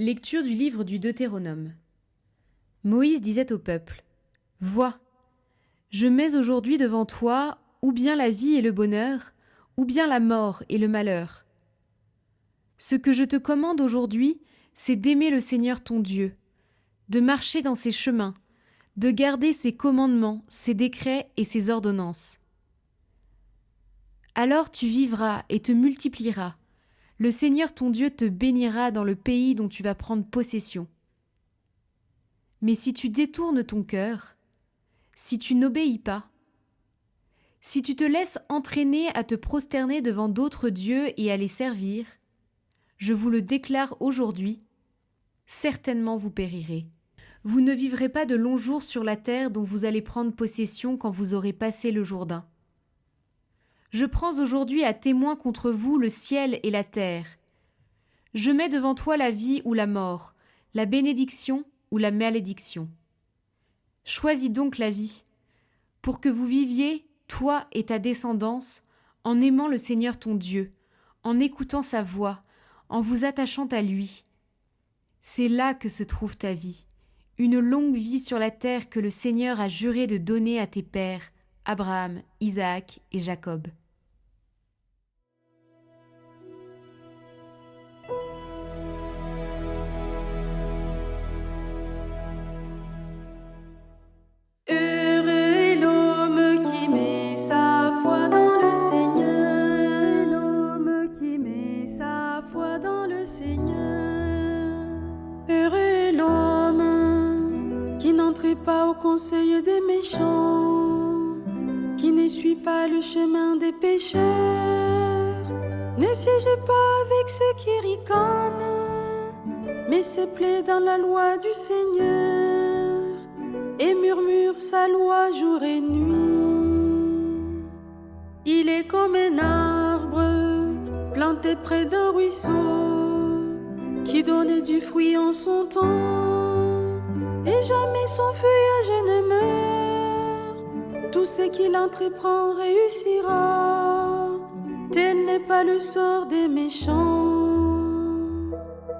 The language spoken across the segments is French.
Lecture du livre du Deutéronome. Moïse disait au peuple : « Vois, je mets aujourd'hui devant toi ou bien la vie et le bonheur, ou bien la mort et le malheur. Ce que je te commande aujourd'hui, c'est d'aimer le Seigneur ton Dieu, de marcher dans ses chemins, de garder ses commandements, ses décrets et ses ordonnances. Alors tu vivras et te multiplieras. Le Seigneur ton Dieu te bénira dans le pays dont tu vas prendre possession. Mais si tu détournes ton cœur, si tu n'obéis pas, si tu te laisses entraîner à te prosterner devant d'autres dieux et à les servir, je vous le déclare aujourd'hui, certainement vous périrez. Vous ne vivrez pas de longs jours sur la terre dont vous allez prendre possession quand vous aurez passé le Jourdain. Je prends aujourd'hui à témoin contre vous le ciel et la terre. Je mets devant toi la vie ou la mort, la bénédiction ou la malédiction. Choisis donc la vie, pour que vous viviez, toi et ta descendance, en aimant le Seigneur ton Dieu, en écoutant sa voix, en vous attachant à lui. C'est là que se trouve ta vie, une longue vie sur la terre que le Seigneur a juré de donner à tes pères, Abraham, Isaac et Jacob. Pas au conseil des méchants, qui ne suit pas le chemin des pécheurs, ne siège pas avec ceux qui ricanent, mais se plaît dans la loi du Seigneur et murmure sa loi jour et nuit. Il est comme un arbre planté près d'un ruisseau qui donne du fruit en son temps. Et jamais son feuillage ne meurt. Tout ce qu'il entreprend réussira. Tel n'est pas le sort des méchants.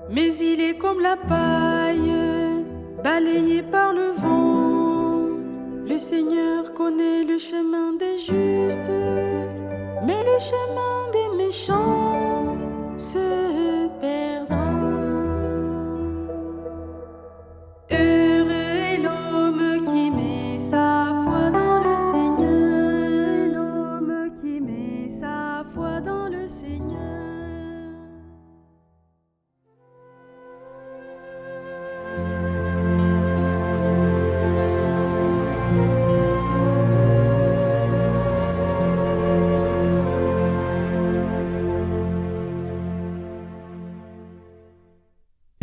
Mais il est comme la paille, balayée par le vent. Le Seigneur connaît le chemin des justes, mais le chemin des méchants se perdra.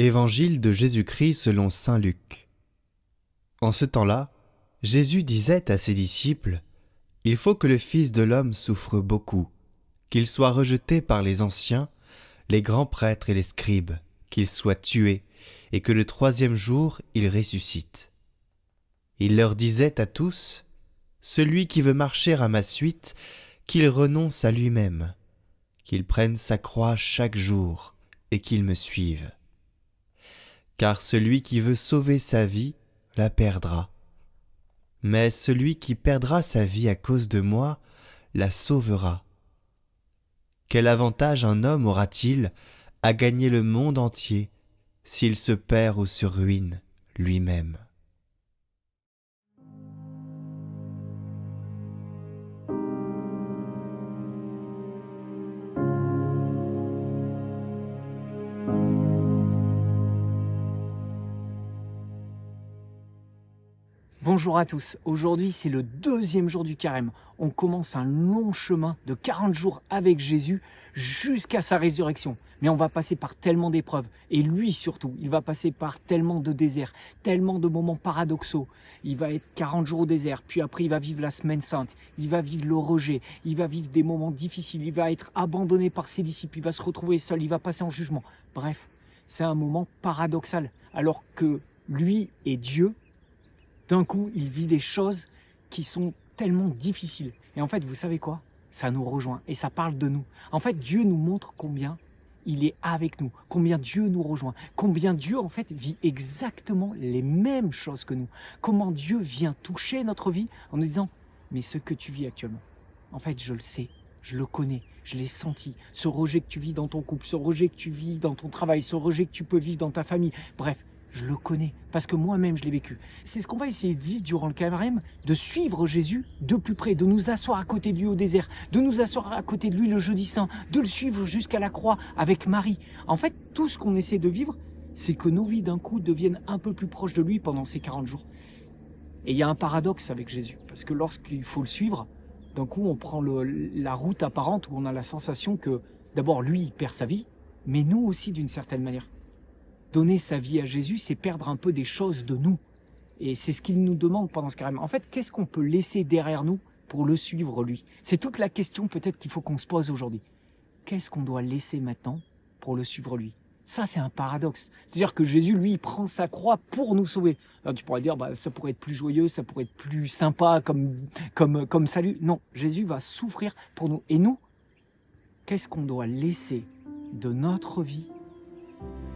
Évangile de Jésus-Christ selon saint Luc. En ce temps-là, Jésus disait à ses disciples : « Il faut que le Fils de l'homme souffre beaucoup, qu'il soit rejeté par les anciens, les grands prêtres et les scribes, qu'il soit tué, et que le troisième jour il ressuscite. » Il leur disait à tous : « Celui qui veut marcher à ma suite, qu'il renonce à lui-même, qu'il prenne sa croix chaque jour, et qu'il me suive. Car celui qui veut sauver sa vie la perdra. Mais celui qui perdra sa vie à cause de moi la sauvera. Quel avantage un homme aura-t-il à gagner le monde entier s'il se perd ou se ruine lui-même ? » Bonjour à tous, aujourd'hui c'est le 2e jour du carême. On commence un long chemin de 40 jours avec Jésus jusqu'à sa résurrection. Mais on va passer par tellement d'épreuves, et lui surtout, il va passer par tellement de déserts, tellement de moments paradoxaux. Il va être 40 jours au désert, puis après il va vivre la semaine sainte, il va vivre le rejet, il va vivre des moments difficiles, il va être abandonné par ses disciples, il va se retrouver seul, il va passer en jugement. Bref, c'est un moment paradoxal, alors que lui est Dieu. D'un coup, il vit des choses qui sont tellement difficiles. Et en fait, vous savez quoi ? Ça nous rejoint et ça parle de nous. En fait, Dieu nous montre combien il est avec nous, combien Dieu nous rejoint, combien Dieu en fait vit exactement les mêmes choses que nous, comment Dieu vient toucher notre vie en nous disant « mais ce que tu vis actuellement, en fait je le sais, je le connais, je l'ai senti, ce rejet que tu vis dans ton couple, ce rejet que tu vis dans ton travail, ce rejet que tu peux vivre dans ta famille, bref, je le connais, parce que moi-même je l'ai vécu. » C'est ce qu'on va essayer de vivre durant le carême, de suivre Jésus de plus près, de nous asseoir à côté de lui au désert, de nous asseoir à côté de lui le jeudi saint, de le suivre jusqu'à la croix avec Marie. En fait, tout ce qu'on essaie de vivre, c'est que nos vies d'un coup deviennent un peu plus proches de lui pendant ces 40 jours. Et il y a un paradoxe avec Jésus, parce que lorsqu'il faut le suivre, d'un coup on prend la route apparente où on a la sensation que d'abord lui il perd sa vie, mais nous aussi d'une certaine manière. Donner sa vie à Jésus, c'est perdre un peu des choses de nous. Et c'est ce qu'il nous demande pendant ce carême. En fait, qu'est-ce qu'on peut laisser derrière nous pour le suivre, lui? C'est toute la question peut-être qu'il faut qu'on se pose aujourd'hui. Qu'est-ce qu'on doit laisser maintenant pour le suivre, lui? Ça, c'est un paradoxe. C'est-à-dire que Jésus, lui, il prend sa croix pour nous sauver. Alors tu pourrais dire, ça pourrait être plus joyeux, ça pourrait être plus sympa comme salut. Non, Jésus va souffrir pour nous. Et nous, qu'est-ce qu'on doit laisser de notre vie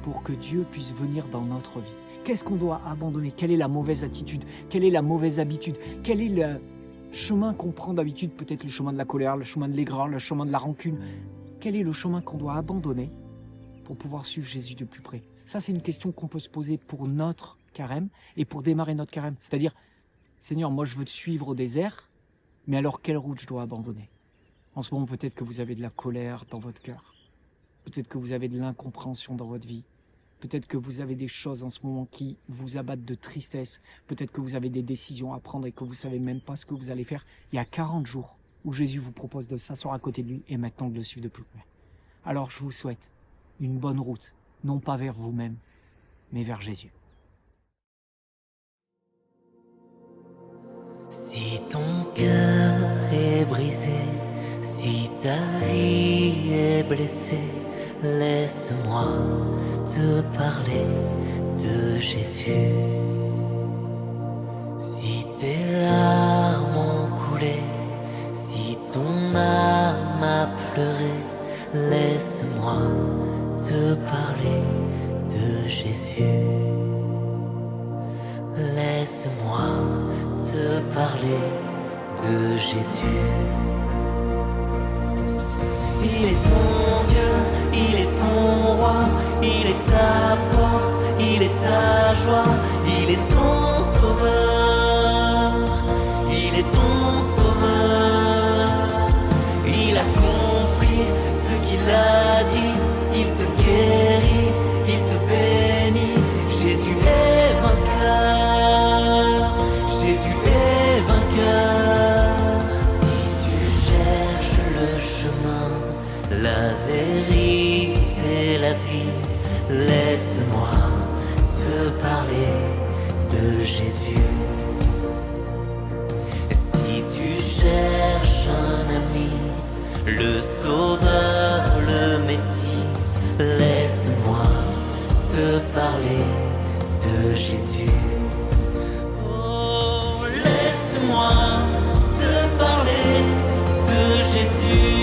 pour que Dieu puisse venir dans notre vie? Qu'est-ce qu'on doit abandonner? Quelle est la mauvaise attitude? Quelle est la mauvaise habitude? Quel est le chemin qu'on prend d'habitude? Peut-être le chemin de la colère, le chemin de l'aigreur, le chemin de la rancune. Quel est le chemin qu'on doit abandonner pour pouvoir suivre Jésus de plus près? Ça, c'est une question qu'on peut se poser pour notre carême et pour démarrer notre carême. C'est-à-dire, Seigneur, moi je veux te suivre au désert, mais alors quelle route je dois abandonner? En ce moment, peut-être que vous avez de la colère dans votre cœur. Peut-être que vous avez de l'incompréhension dans votre vie. Peut-être que vous avez des choses en ce moment qui vous abattent de tristesse. Peut-être que vous avez des décisions à prendre et que vous ne savez même pas ce que vous allez faire. Il y a 40 jours où Jésus vous propose de s'asseoir à côté de lui et maintenant de le suivre de plus près. Alors je vous souhaite une bonne route, non pas vers vous-même, mais vers Jésus. Si ton cœur est brisé, si ta vie est blessée, laisse-moi te parler de Jésus. Si tes larmes ont coulé, si ton âme a pleuré, laisse-moi te parler de Jésus. Laisse-moi te parler de Jésus. Il est ton Dieu, il est ton roi, il est ta force, il est ta joie, il est ton sauveur, il est ton sauveur. Il accomplit ce qu'il a dit, il te guérit, il te bénit. Jésus est vainqueur, Jésus est vainqueur. Si tu cherches le chemin, la vérité, la vie, laisse-moi te parler de Jésus. Si tu cherches un ami, le Sauveur, le Messie, laisse-moi te parler de Jésus. Oh, laisse-moi te parler de Jésus.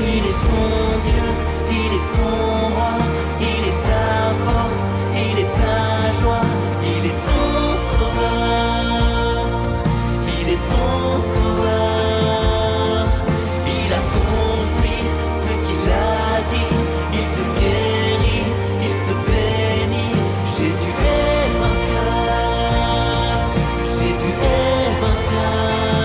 Il est ton Dieu, il est ton roi, il est ta force, il est ta joie, il est ton sauveur, il est ton sauveur. Il accomplit ce qu'il a dit, il te guérit, il te bénit. Jésus est vainqueur, Jésus est vainqueur.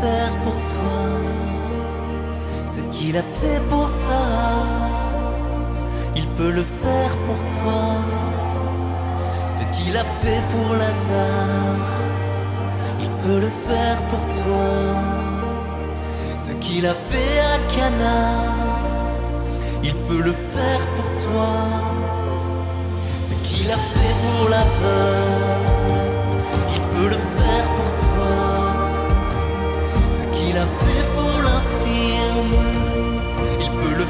faire pour toi ce qu'il a fait pour Sarah. Il peut le faire pour toi ce qu'il a fait pour Lazare. Il peut le faire pour toi ce qu'il a fait à Cana. Il peut le faire pour toi ce qu'il a fait pour la veuve. Il peut le faire pour toi ce qu'il a fait pour l'infirme. Il peut le